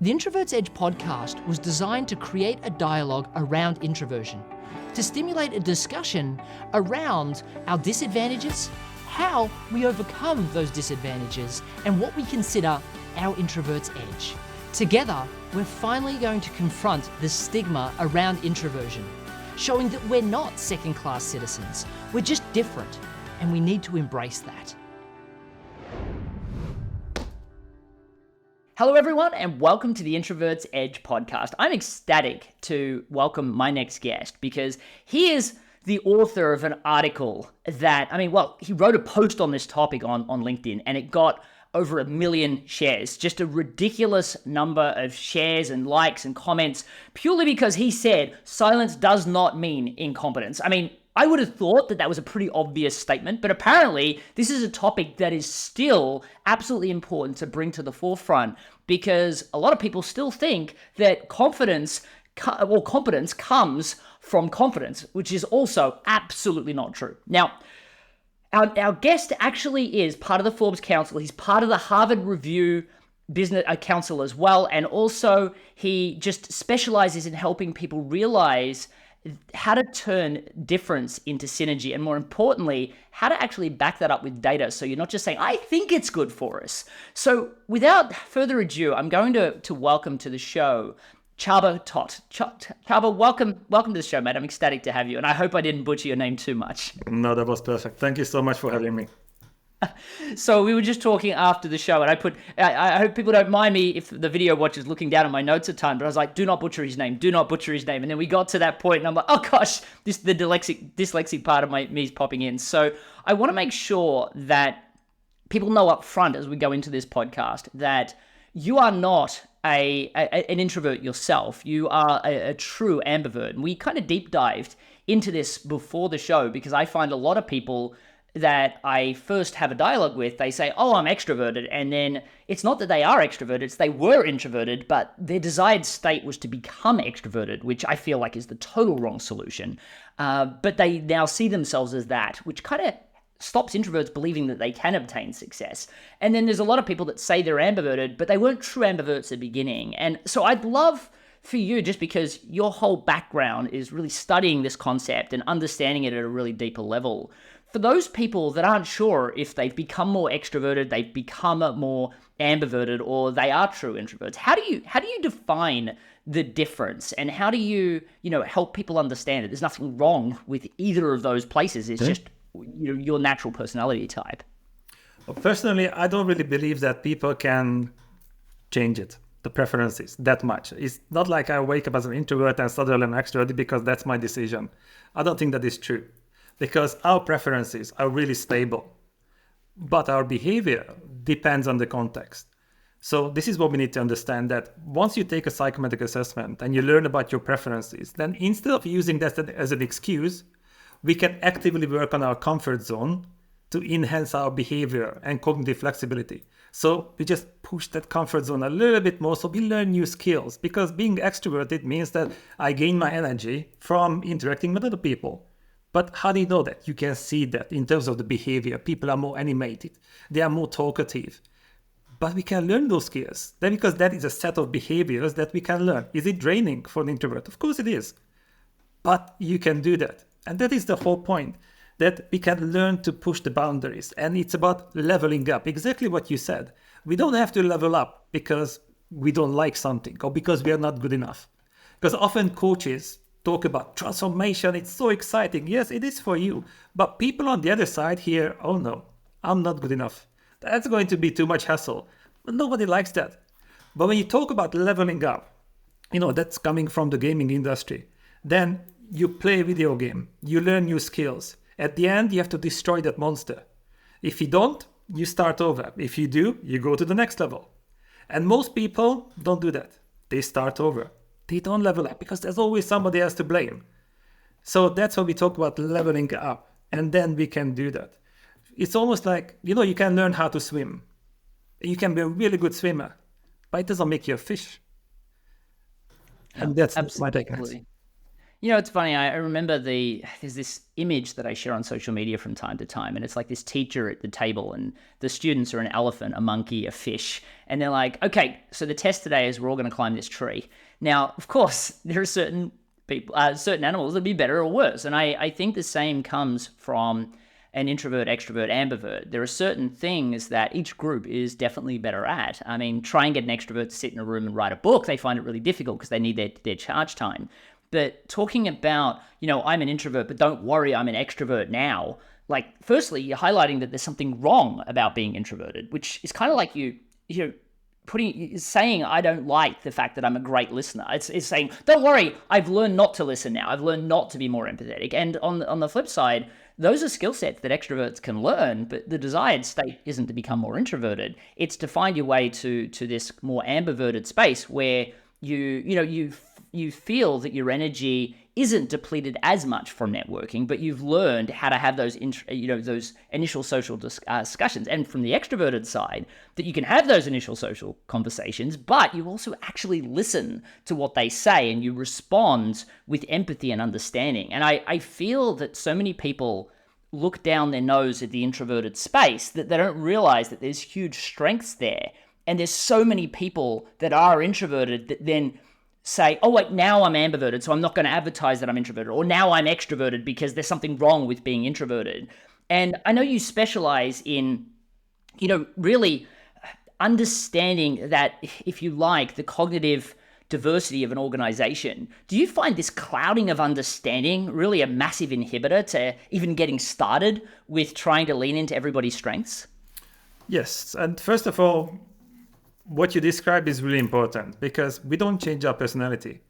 The Introvert's Edge podcast was designed to create a dialogue around introversion, to stimulate a discussion around our disadvantages, how we overcome those disadvantages, and what we consider our introvert's edge. Together, we're finally going to confront the stigma around introversion, showing that we're not second-class citizens, we're just different, and we need to embrace that. Hello everyone, and welcome to the Introvert's Edge podcast. I'm ecstatic to welcome my next guest because he is the author of an article that, he wrote a post on this topic on LinkedIn, and it got over 1 million shares, just a ridiculous number of shares and likes and comments, purely because he said silence does not mean incompetence. I would have thought that was a pretty obvious statement, but apparently this is a topic that is still absolutely important to bring to the forefront because a lot of people still think that competence comes from confidence, which is also absolutely not true. Now, our guest actually is part of the Forbes Council. He's part of the Harvard Review Business Council as well, and also he just specializes in helping people realize how to turn difference into synergy, and more importantly, how to actually back that up with data so you're not just saying, I think it's good for us. So without further ado, I'm going to welcome to the show Csaba Toth. Csaba, welcome to the show, mate. I'm ecstatic to have you, and I hope I didn't butcher your name too much. No, that was perfect. Thank you so much for having me. So we were just talking after the show, and I hope people don't mind me if the video watchers looking down at my notes a ton, but I was like, do not butcher his name. And then we got to that point, and I'm like, oh gosh, the dyslexic part of me is popping in. So I want to make sure that people know up front as we go into this podcast that you are not an introvert yourself. You are a true ambivert. And we kind of deep dived into this before the show because I find a lot of people that I first have a dialogue with, they say, oh, I'm extroverted. And then it's not that they are extroverted, it's they were introverted, but their desired state was to become extroverted, which I feel like is the total wrong solution. But they now see themselves as that, which kind of stops introverts believing that they can obtain success. And then there's a lot of people that say they're ambiverted, but they weren't true ambiverts at the beginning. And so I'd love for you, just because your whole background is really studying this concept and understanding it at a really deeper level, for those people that aren't sure if they've become more extroverted, they've become more ambiverted, or they are true introverts, how do you define the difference, and how do you help people understand it? There's nothing wrong with either of those places. It's just your natural personality type. Well, personally, I don't really believe that people can change it, the preferences, that much. It's not like I wake up as an introvert and suddenly I'm extroverted because that's my decision. I don't think that is true. Because our preferences are really stable, but our behavior depends on the context. So this is what we need to understand, that once you take a psychometric assessment and you learn about your preferences, then instead of using that as an excuse, we can actively work on our comfort zone to enhance our behavior and cognitive flexibility. So we just push that comfort zone a little bit more so we learn new skills, because being extroverted means that I gain my energy from interacting with other people. But how do you know that? You can see that in terms of the behavior. People are more animated. They are more talkative. But we can learn those skills. Then, because that is a set of behaviors that we can learn. Is it draining for an introvert? Of course it is. But you can do that. And that is the whole point, that we can learn to push the boundaries. And it's about leveling up. Exactly what you said. We don't have to level up because we don't like something or because we are not good enough. Because often coaches talk about transformation, it's so exciting. Yes, it is for you. But people on the other side hear, oh no, I'm not good enough. That's going to be too much hassle. But nobody likes that. But when you talk about leveling up, that's coming from the gaming industry. Then you play a video game, you learn new skills. At the end, you have to destroy that monster. If you don't, you start over. If you do, you go to the next level. And most people don't do that. They start over. They don't level up because there's always somebody else to blame. So that's why we talk about leveling up, and then we can do that. It's almost like, you can learn how to swim. You can be a really good swimmer, but it doesn't make you a fish. And that's my take on it. It's funny. I remember there's this image that I share on social media from time to time, and it's like this teacher at the table, and the students are an elephant, a monkey, a fish, and they're like, okay, so the test today is we're all going to climb this tree. Now, of course, there are certain people, certain animals that be better or worse, and I think the same comes from an introvert, extrovert, ambivert. There are certain things that each group is definitely better at. I mean, try and get an extrovert to sit in a room and write a book. They find it really difficult because they need their charge time. But talking about, I'm an introvert, but don't worry, I'm an extrovert now. Like, firstly, you're highlighting that there's something wrong about being introverted, which is kind of like saying I don't like the fact that I'm a great listener. It's saying, don't worry, I've learned not to listen now. I've learned not to be more empathetic. And on the flip side, those are skill sets that extroverts can learn, but the desired state isn't to become more introverted. It's to find your way to this more ambiverted space where you feel that your energy isn't depleted as much from networking, but you've learned how to have those those initial social discussions. And from the extroverted side, that you can have those initial social conversations, but you also actually listen to what they say and you respond with empathy and understanding. And I feel that so many people look down their nose at the introverted space that they don't realize that there's huge strengths there. And there's so many people that are introverted that then say, oh, wait, now I'm ambiverted, so I'm not going to advertise that I'm introverted. Or now I'm extroverted because there's something wrong with being introverted. And I know you specialize in, really understanding that, if you like, the cognitive diversity of an organization. Do you find this clouding of understanding really a massive inhibitor to even getting started with trying to lean into everybody's strengths? Yes. And first of all, what you described is really important because we don't change our personality,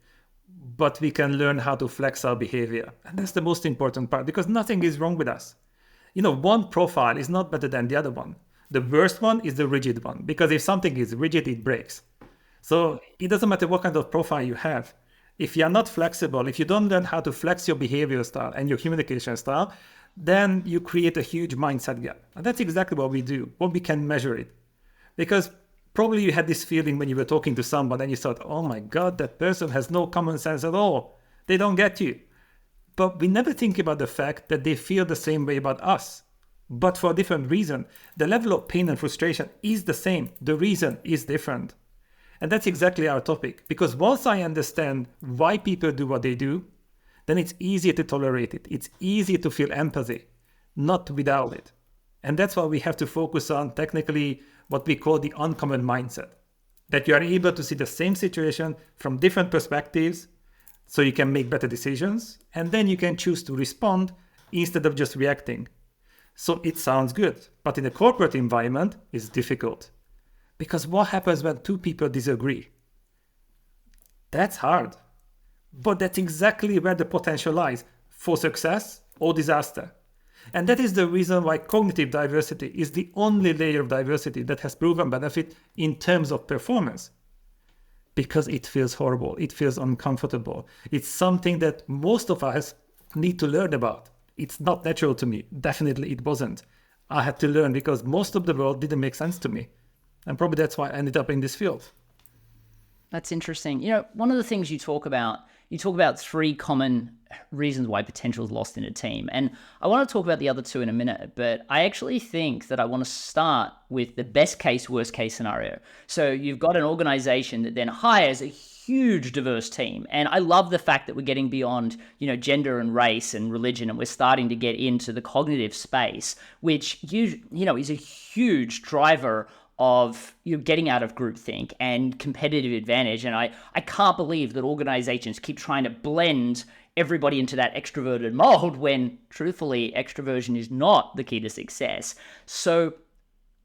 but we can learn how to flex our behavior. And that's the most important part because nothing is wrong with us. One profile is not better than the other one. The worst one is the rigid one because if something is rigid, it breaks. So it doesn't matter what kind of profile you have. If you're not flexible, if you don't learn how to flex your behavior style and your communication style, then you create a huge mindset gap. And that's exactly what we do, when we can measure it. Because probably you had this feeling when you were talking to someone and you thought, oh my God, that person has no common sense at all. They don't get you. But we never think about the fact that they feel the same way about us, but for a different reason. The level of pain and frustration is the same. The reason is different. And that's exactly our topic. Because once I understand why people do what they do, then it's easier to tolerate it. It's easier to feel empathy, not without it. And that's why we have to focus on technically what we call the uncommon mindset, that you are able to see the same situation from different perspectives so you can make better decisions, and then you can choose to respond instead of just reacting. So it sounds good, but in a corporate environment, it's difficult. Because what happens when two people disagree? That's hard. But that's exactly where the potential lies for success or disaster. And that is the reason why cognitive diversity is the only layer of diversity that has proven benefit in terms of performance. Because it feels horrible, it feels uncomfortable. It's something that most of us need to learn about. It's not natural to me. Definitely it wasn't. I had to learn because most of the world didn't make sense to me. And probably that's why I ended up in this field. That's interesting. One of the things you talk about 3 common reasons why potential is lost in a team. And I want to talk about the other 2 in a minute, but I actually think that I want to start with the best case, worst case scenario. So you've got an organization that then hires a huge diverse team. And I love the fact that we're getting beyond, gender and race and religion, and we're starting to get into the cognitive space, which, is a huge driver of you getting out of groupthink and competitive advantage. And I can't believe that organizations keep trying to blend everybody into that extroverted mold when, truthfully, extroversion is not the key to success. So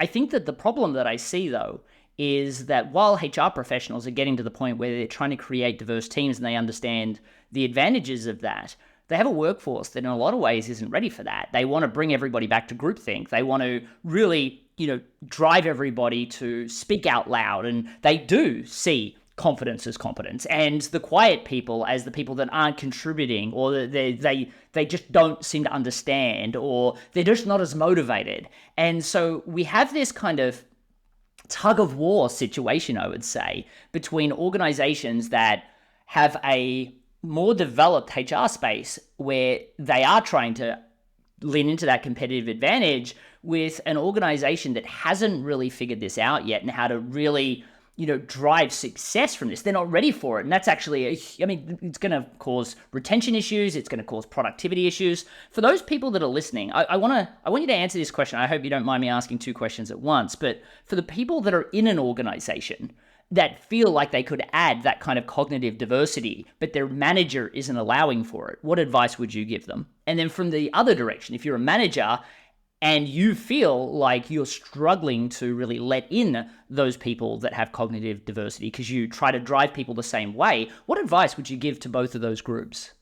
I think that the problem that I see, though, is that while HR professionals are getting to the point where they're trying to create diverse teams and they understand the advantages of that, they have a workforce that in a lot of ways isn't ready for that. They want to bring everybody back to groupthink. They want to really, drive everybody to speak out loud. And they do see confidence as competence, and the quiet people as the people that aren't contributing, or they just don't seem to understand, or they're just not as motivated. And so we have this kind of tug of war situation, I would say, between organizations that have a more developed HR space where they are trying to lean into that competitive advantage with an organization that hasn't really figured this out yet and how to really, drive success from this. They're not ready for it. And that's actually, it's going to cause retention issues. It's going to cause productivity issues. For those people that are listening, I want you to answer this question. I hope you don't mind me asking two questions at once. But for the people that are in an organization that feel like they could add that kind of cognitive diversity, but their manager isn't allowing for it, what advice would you give them? And then from the other direction, if you're a manager and you feel like you're struggling to really let in those people that have cognitive diversity because you try to drive people the same way, what advice would you give to both of those groups?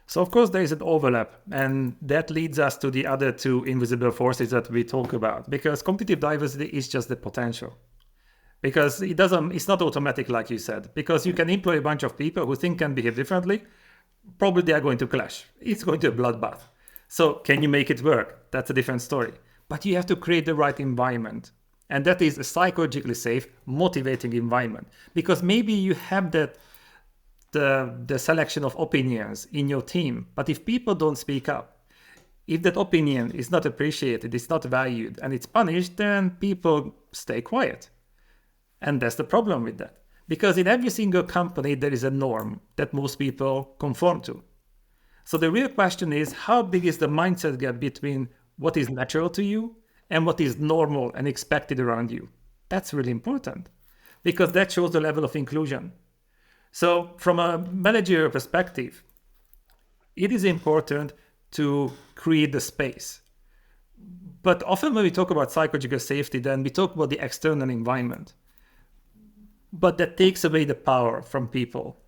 So of course there is an overlap, and that leads us to the other two invisible forces that we talk about, because cognitive diversity is just the potential. Because it's not automatic, like you said, because you can employ a bunch of people who think and behave differently. Probably they are going to clash. It's going to be a bloodbath. So can you make it work? That's a different story. But you have to create the right environment. And that is a psychologically safe, motivating environment. Because maybe you have the selection of opinions in your team, but if people don't speak up, if that opinion is not appreciated, it's not valued, and it's punished, then people stay quiet. And that's the problem with that. Because in every single company, there is a norm that most people conform to. So the real question is, how big is the mindset gap between what is natural to you and what is normal and expected around you? That's really important, because that shows the level of inclusion. So from a managerial perspective, it is important to create the space. But often when we talk about psychological safety, then we talk about the external environment. But that takes away the power from people,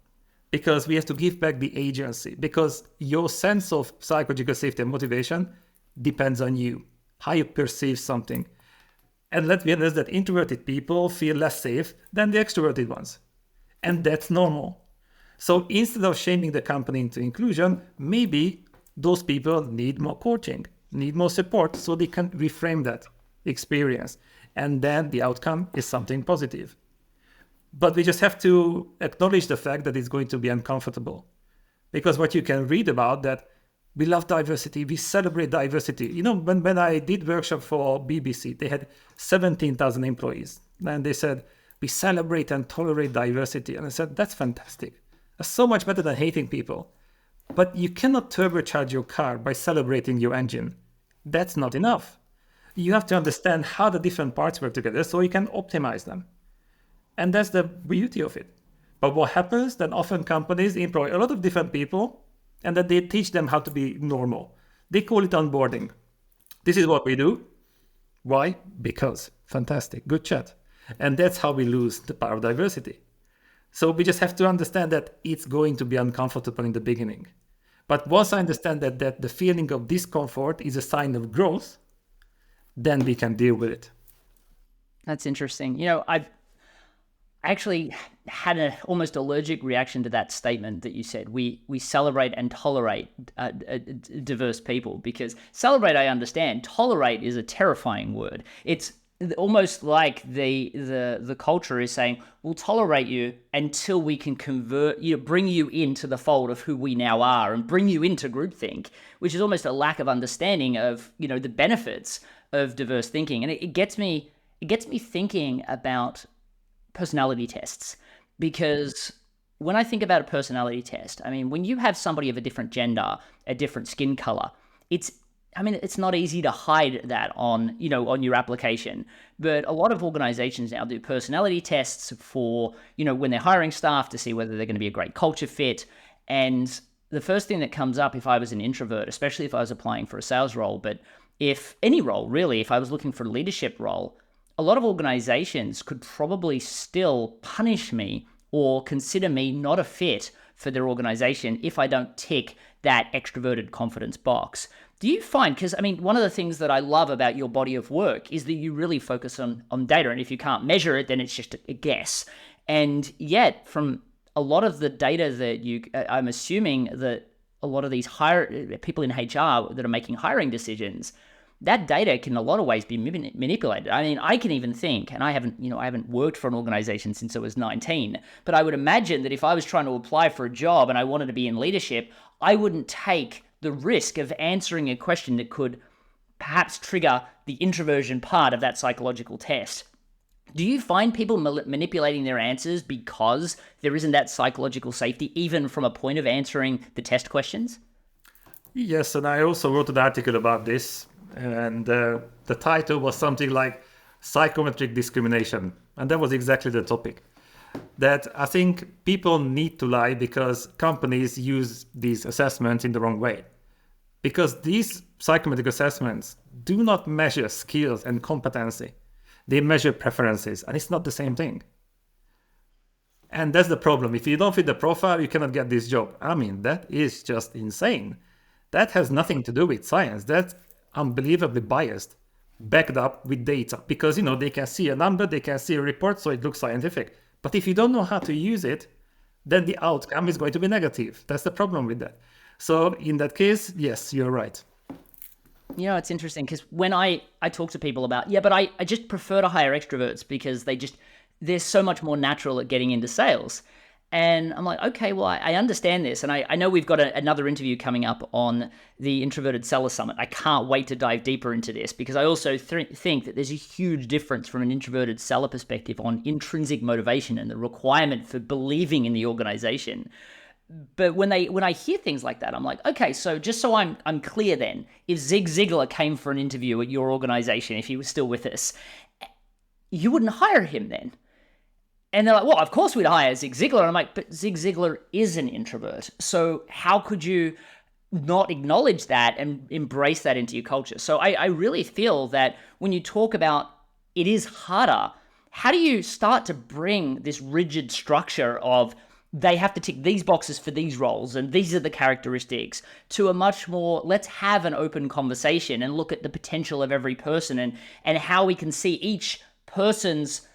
because we have to give back the agency, because your sense of psychological safety and motivation depends on you, how you perceive something. And let's be honest that introverted people feel less safe than the extroverted ones. And that's normal. So instead of shaming the company into inclusion, maybe those people need more coaching, need more support so they can reframe that experience. And then the outcome is something positive. But we just have to acknowledge the fact that it's going to be uncomfortable. Because what you can read about that, we love diversity, we celebrate diversity. When I did workshop for BBC, they had 17,000 employees. And they said, we celebrate and tolerate diversity. And I said, that's fantastic. That's so much better than hating people. But you cannot turbocharge your car by celebrating your engine. That's not enough. You have to understand how the different parts work together so you can optimize them. And that's the beauty of it. But what happens, then often companies employ a lot of different people and then they teach them how to be normal. They call it onboarding. This is what we do. Why? Because. Fantastic. Good chat. And that's how we lose the power of diversity. So we just have to understand that it's going to be uncomfortable in the beginning. But once I understand that the feeling of discomfort is a sign of growth, then we can deal with it. That's interesting. I actually had an almost allergic reaction to that statement that you said. We celebrate and tolerate diverse people, because celebrate, I understand. Tolerate is a terrifying word. It's almost like the culture is saying, we'll tolerate you until we can bring you into the fold of who we now are and bring you into groupthink, which is almost a lack of understanding of, the benefits of diverse thinking. And it gets me thinking about personality tests, because when I think about a personality test, when you have somebody of a different gender, a different skin color, it's not easy to hide that on your application. But a lot of organizations now do personality tests for, when they're hiring staff to see whether they're going to be a great culture fit. And the first thing that comes up if I was an introvert, especially if I was applying for a sales role, but if any role really, if I was looking for a leadership role, a lot of organizations could probably still punish me or consider me not a fit for their organization if I don't tick that extroverted confidence box. Do you find, because one of the things that I love about your body of work is that you really focus on data, and if you can't measure it, then it's just a guess. And yet, from a lot of the data that I'm assuming that a lot of these people in HR that are making hiring decisions, that data can in a lot of ways be manipulated. I mean, I can even think, and I haven't worked for an organization since I was 19, but I would imagine that if I was trying to apply for a job and I wanted to be in leadership, I wouldn't take the risk of answering a question that could perhaps trigger the introversion part of that psychological test. Do you find people manipulating their answers because there isn't that psychological safety, even from a point of answering the test questions? Yes, and I also wrote an article about this, and the title was something like psychometric discrimination, and that was exactly the topic. That I think people need to lie because companies use these assessments in the wrong way. Because these psychometric assessments do not measure skills and competency. They measure preferences, and it's not the same thing. And that's the problem. If you don't fit the profile, you cannot get this job. I mean, that is just insane. That has nothing to do with science. That's unbelievably biased, backed up with data. Because, they can see a number, they can see a report, so it looks scientific. But if you don't know how to use it, then the outcome is going to be negative. That's the problem with that. So in that case, yes, you're right. It's interesting because when I talk to people about, but I just prefer to hire extroverts because they're so much more natural at getting into sales. And I'm like, okay, well, I understand this. And I know we've got another interview coming up on the Introverted Seller Summit. I can't wait to dive deeper into this because I also think that there's a huge difference from an introverted seller perspective on intrinsic motivation and the requirement for believing in the organization. But when I hear things like that, I'm like, okay, so just so I'm clear then, if Zig Ziglar came for an interview at your organization, if he was still with us, you wouldn't hire him then. And they're like, well, of course we'd hire Zig Ziglar. And I'm like, but Zig Ziglar is an introvert. So how could you not acknowledge that and embrace that into your culture? So I really feel that when you talk about it is harder, how do you start to bring this rigid structure of they have to tick these boxes for these roles and these are the characteristics to a much more, let's have an open conversation and look at the potential of every person and how we can see each person's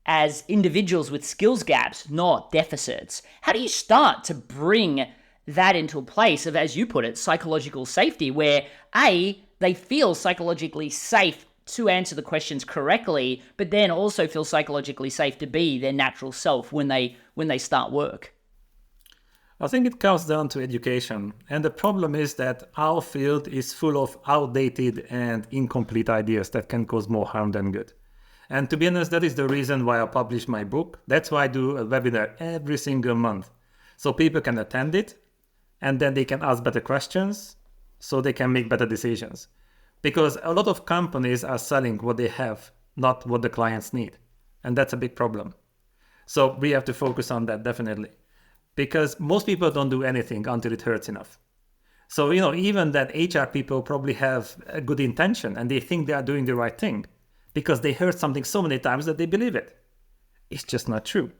as individuals with skills gaps, not deficits. How do you start to bring that into a place of, as you put it, psychological safety, where A, they feel psychologically safe to answer the questions correctly, but then also feel psychologically safe to be their natural self when they start work? I think it comes down to education. And the problem is that our field is full of outdated and incomplete ideas that can cause more harm than good. And to be honest, that is the reason why I publish my book. That's why I do a webinar every single month. So people can attend it and then they can ask better questions so they can make better decisions. Because a lot of companies are selling what they have, not what the clients need. And that's a big problem. So we have to focus on that definitely. Because most people don't do anything until it hurts enough. So, even that HR people probably have a good intention and they think they are doing the right thing. Because they heard something so many times that they believe it. It's just not true.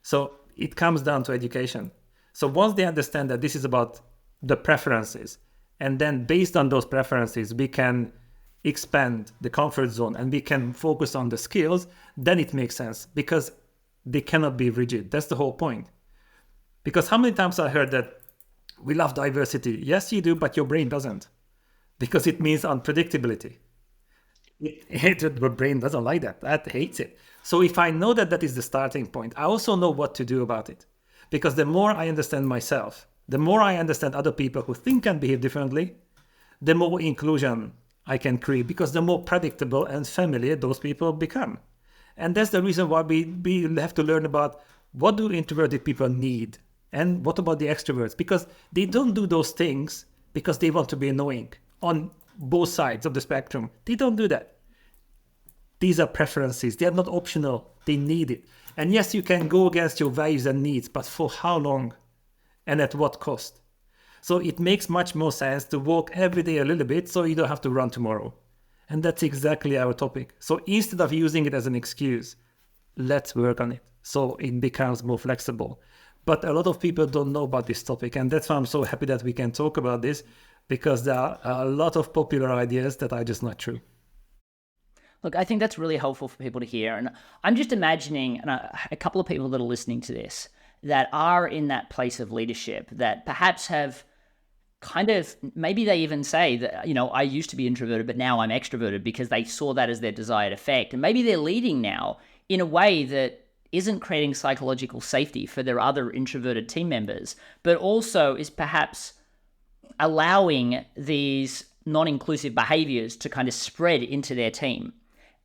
So it comes down to education. So once they understand that this is about the preferences, and then based on those preferences, we can expand the comfort zone and we can focus on the skills, then it makes sense because they cannot be rigid. That's the whole point. Because how many times I heard that we love diversity? Yes, you do, but your brain doesn't. Because it means unpredictability. The brain doesn't like that. That hates it. So if I know that that is the starting point, I also know what to do about it. Because the more I understand myself, the more I understand other people who think and behave differently, the more inclusion I can create. Because the more predictable and familiar those people become. And that's the reason why we have to learn about what do introverted people need and what about the extroverts. Because they don't do those things because they want to be annoying on both sides of the spectrum. They don't do that. These are preferences. They are not optional. They need it. And yes, you can go against your values and needs, but for how long and at what cost? So it makes much more sense to walk every day a little bit so you don't have to run tomorrow. And that's exactly our topic. So instead of using it as an excuse, let's work on it so it becomes more flexible. But a lot of people don't know about this topic. And that's why I'm so happy that we can talk about this, because there are a lot of popular ideas that are just not true. Look, I think that's really helpful for people to hear. And I'm just imagining a couple of people that are listening to this that are in that place of leadership that perhaps have kind of, maybe they even say that, I used to be introverted, but now I'm extroverted because they saw that as their desired effect. And maybe they're leading now in a way that isn't creating psychological safety for their other introverted team members, but also is perhaps allowing these non-inclusive behaviors to kind of spread into their team.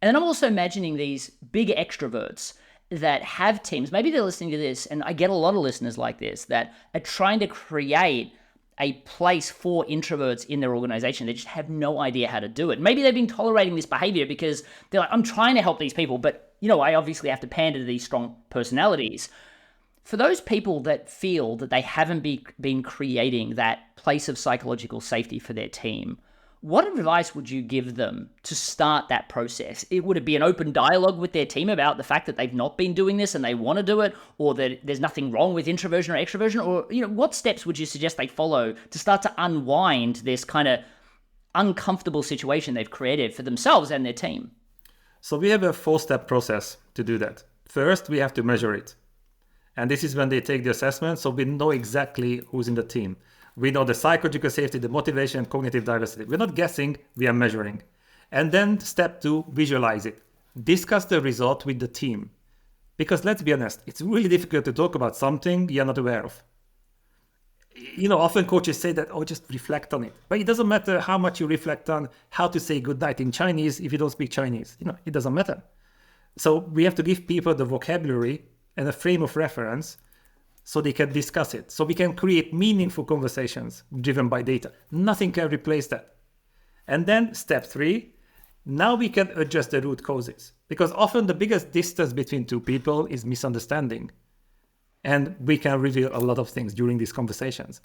And then I'm also imagining these big extroverts that have teams. Maybe they're listening to this, and I get a lot of listeners like this that are trying to create a place for introverts in their organization. They just have no idea how to do it. Maybe they've been tolerating this behavior because they're like, I'm trying to help these people, but I obviously have to pander to these strong personalities. For those people that feel that they haven't been creating that place of psychological safety for their team, what advice would you give them to start that process? Would it be an open dialogue with their team about the fact that they've not been doing this and they want to do it, or that there's nothing wrong with introversion or extroversion? Or, what steps would you suggest they follow to start to unwind this kind of uncomfortable situation they've created for themselves and their team? So we have a 4-step process to do that. First, we have to measure it. And this is when they take the assessment, so we know exactly who's in the team. We know the psychological safety, the motivation, cognitive diversity. We're not guessing, we are measuring. And then step 2, visualize it. Discuss the result with the team. Because let's be honest, it's really difficult to talk about something you're not aware of. Often coaches say that, just reflect on it. But it doesn't matter how much you reflect on how to say good night in Chinese if you don't speak Chinese. It doesn't matter. So we have to give people the vocabulary and a frame of reference so they can discuss it. So we can create meaningful conversations driven by data. Nothing can replace that. And then step 3, now we can adjust the root causes. Because often the biggest distance between two people is misunderstanding. And we can reveal a lot of things during these conversations.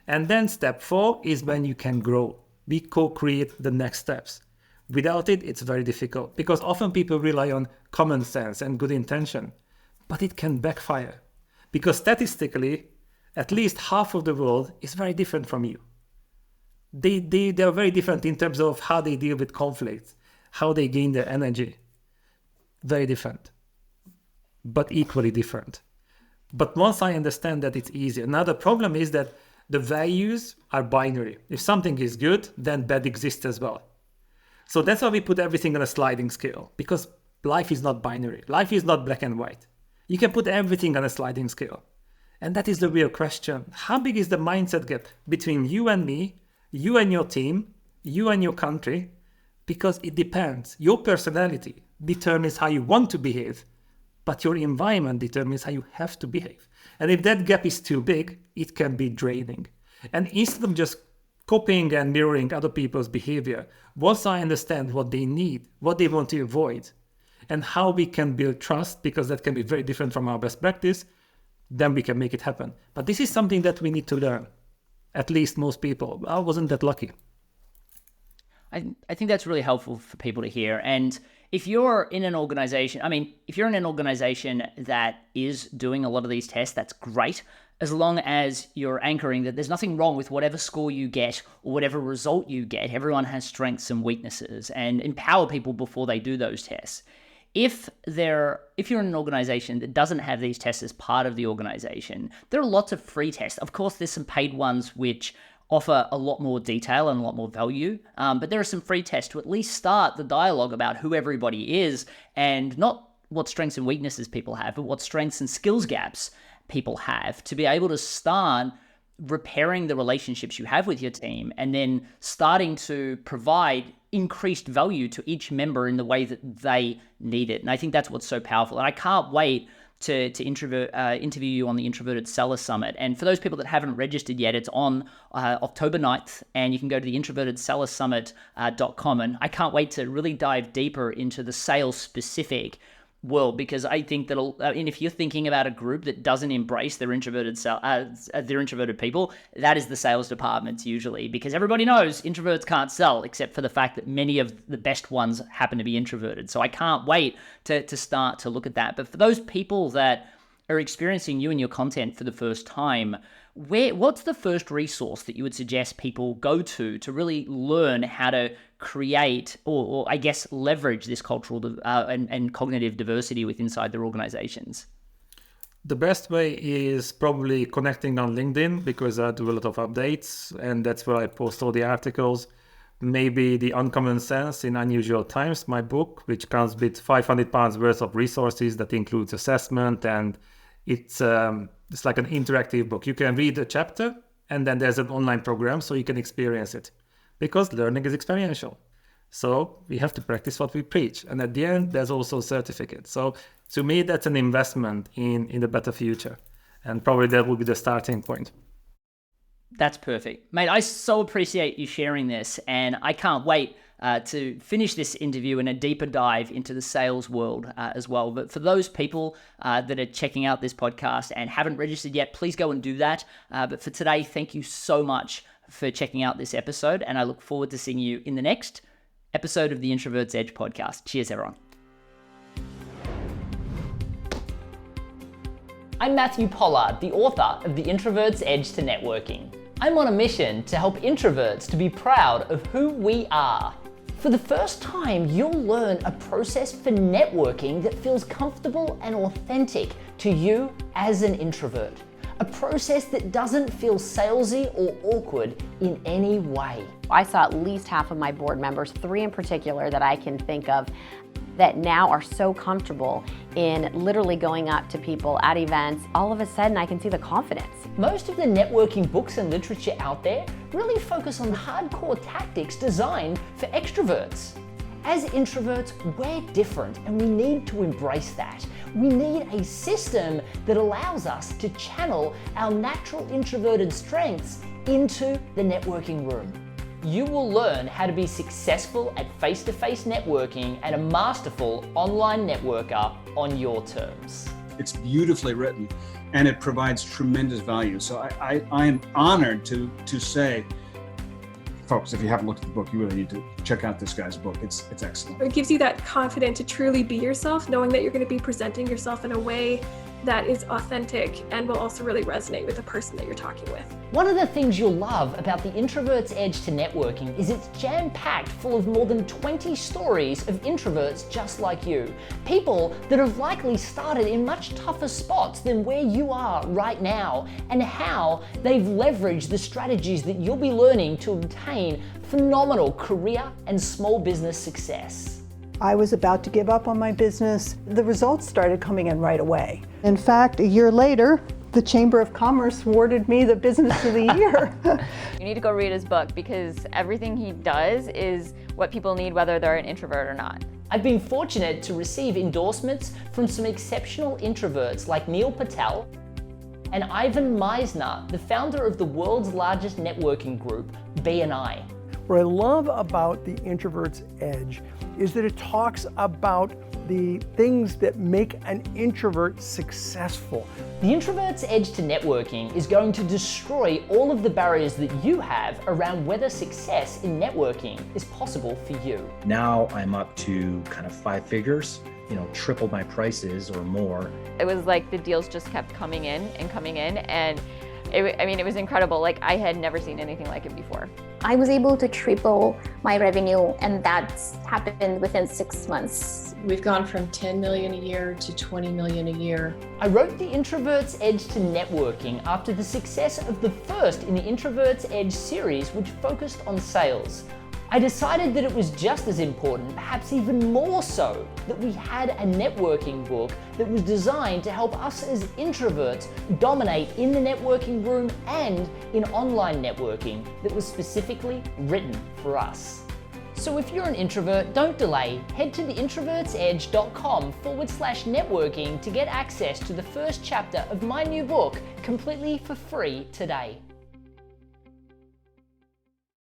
And then step 4 is when you can grow. We co-create the next steps. Without it, it's very difficult because often people rely on common sense and good intention, but it can backfire because statistically, at least half of the world is very different from you. They are very different in terms of how they deal with conflicts, how they gain their energy. Very different, but equally different. But once I understand that, it's easier. Now the problem is that the values are binary. If something is good, then bad exists as well. So that's why we put everything on a sliding scale, because life is not binary. Life is not black and white. You can put everything on a sliding scale. And that is the real question. How big is the mindset gap between you and me, you and your team, you and your country? Because it depends. Your personality determines how you want to behave, but your environment determines how you have to behave. And if that gap is too big, it can be draining. And instead of just copying and mirroring other people's behavior, once I understand what they need, what they want to avoid, and how we can build trust, because that can be very different from our best practice, then we can make it happen. But this is something that we need to learn. At least most people. I wasn't that lucky. I think that's really helpful for people to hear. And if you're in an organization, if you're in an organization that is doing a lot of these tests, that's great. As long as you're anchoring that there's nothing wrong with whatever score you get or whatever result you get. Everyone has strengths and weaknesses, and empower people before they do those tests. If you're in an organization that doesn't have these tests as part of the organization, there are lots of free tests. Of course, there's some paid ones which offer a lot more detail and a lot more value, but there are some free tests to at least start the dialogue about who everybody is, and not what strengths and weaknesses people have, but what strengths and skills gaps people have, to be able to start repairing the relationships you have with your team, and then starting to provide increased value to each member in the way that they need it. And I think that's what's so powerful. And I can't wait to interview you on the Introverted Seller Summit. And for those people that haven't registered yet, it's on October 9th, and you can go to the introvertedsellersummit.com. And I can't wait to really dive deeper into the sales specific world, because I think that if you're thinking about a group that doesn't embrace their introverted people, that is the sales departments usually, because everybody knows introverts can't sell, except for the fact that many of the best ones happen to be introverted. So I can't wait to start to look at that. But for those people that are experiencing you and your content for the first time, what's the first resource that you would suggest people go to really learn how to create or I guess leverage this cultural and cognitive diversity inside their organizations? The best way is probably connecting on LinkedIn, because I do a lot of updates and that's where I post all the articles. Maybe The Uncommon Sense in Unusual Times, my book, which comes with £500 worth of resources that includes assessment, and it's like an interactive book. You can read a chapter and then there's an online program so you can experience it, because learning is experiential. So we have to practice what we preach. And at the end, there's also a certificate. So to me, that's an investment in the better future. And probably that will be the starting point. That's perfect. Mate, I so appreciate you sharing this, and I can't wait to finish this interview in a deeper dive into the sales world as well. But for those people that are checking out this podcast and haven't registered yet, please go and do that. But for today, thank you so much for checking out this episode, and I look forward to seeing you in the next episode of the Introvert's Edge podcast. Cheers, everyone. I'm Matthew Pollard, the author of The Introvert's Edge to Networking. I'm on a mission to help introverts to be proud of who we are. For the first time, you'll learn a process for networking that feels comfortable and authentic to you as an introvert. A process that doesn't feel salesy or awkward in any way. I saw at least half of my board members, 3 in particular that I can think of, that now are so comfortable in literally going up to people at events. All of a sudden, I can see the confidence. Most of the networking books and literature out there really focus on hardcore tactics designed for extroverts. As introverts, we're different, and we need to embrace that. We need a system that allows us to channel our natural introverted strengths into the networking room. You will learn how to be successful at face-to-face networking and a masterful online networker on your terms. It's beautifully written and it provides tremendous value. So I am honored to say, folks, if you haven't looked at the book, you really need to check out this guy's book. It's excellent. It gives you that confidence to truly be yourself, knowing that you're going to be presenting yourself in a way that is authentic and will also really resonate with the person that you're talking with. One of the things you'll love about the Introvert's Edge to Networking is it's jam-packed full of more than 20 stories of introverts just like you. People that have likely started in much tougher spots than where you are right now, and how they've leveraged the strategies that you'll be learning to obtain phenomenal career and small business success. I was about to give up on my business. The results started coming in right away. In fact, a year later, the Chamber of Commerce awarded me the Business of the Year. You need to go read his book, because everything he does is what people need, whether they're an introvert or not. I've been fortunate to receive endorsements from some exceptional introverts like Neil Patel and Ivan Meisner, the founder of the world's largest networking group, BNI. What I love about the Introvert's Edge is that it talks about the things that make an introvert successful. The Introvert's Edge to Networking is going to destroy all of the barriers that you have around whether success in networking is possible for you. Now I'm up to kind of 5 figures, triple my prices or more. It was like the deals just kept coming in, and it was incredible. Like, I had never seen anything like it before. I was able to triple my revenue, and that's happened within 6 months. We've gone from 10 million a year to 20 million a year. I wrote The Introvert's Edge to Networking after the success of the first in the Introvert's Edge series, which focused on sales. I decided that it was just as important, perhaps even more so, that we had a networking book that was designed to help us as introverts dominate in the networking room and in online networking, that was specifically written for us. So if you're an introvert, don't delay. Head to theintrovertsedge.com/networking to get access to the first chapter of my new book completely for free today.